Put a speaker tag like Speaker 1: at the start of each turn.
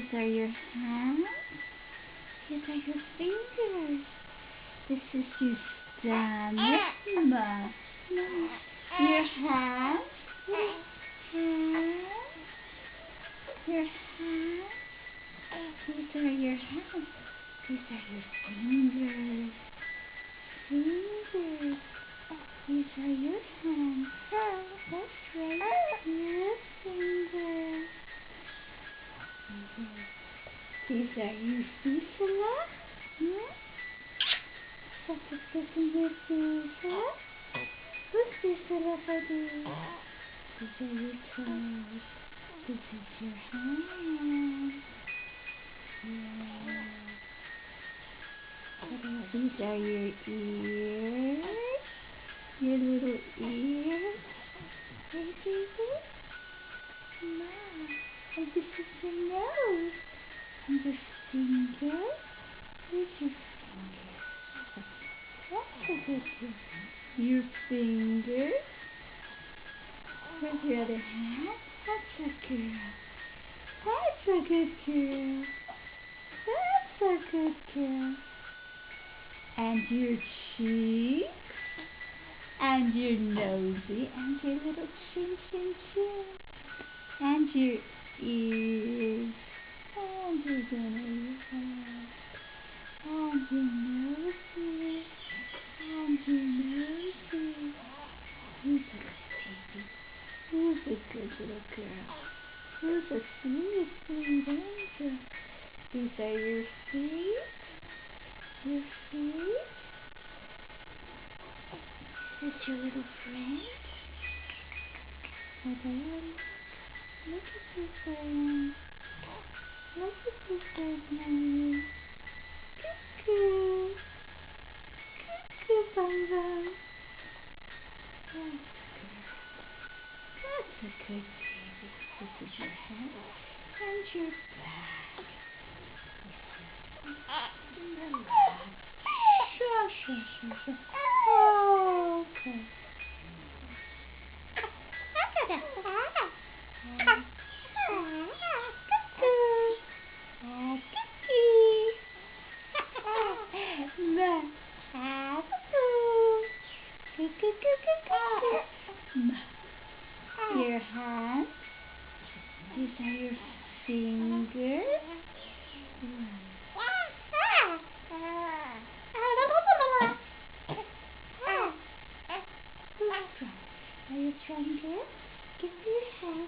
Speaker 1: These are your hands. These are your fingers. This is your stomach. Your hands. Your hands. These are your hands. These are your fingers. Fingers. These are your hands. That's right. Your fingers. These are your feet. Satu your feet. Who's this buddy? These are your toes. This is your hand. Yeah. These are your ears. Your little ears. Hey, baby. Now. And this is your nose. And your fingers. Where's your fingers? That's a good thing. Your fingers. Where's your other hand? That's a girl. That's a good girl. That's a good girl. And your cheeks. And your nosy. And your little chin, chin, chin. And your ears. And your nosy. And your nosy. And your nosy. Who's a good baby? Who's a good little girl? Who's a sweet, sweet angel? These are your feet. Your feet. Is this your little friend? Look at this one. Look at this one, Cuckoo. Cuckoo, Bum Bum. That's a good baby. This is your head and your back. Sure. Okay. Your hands. These are your fingers. Are you trying to give me your hand?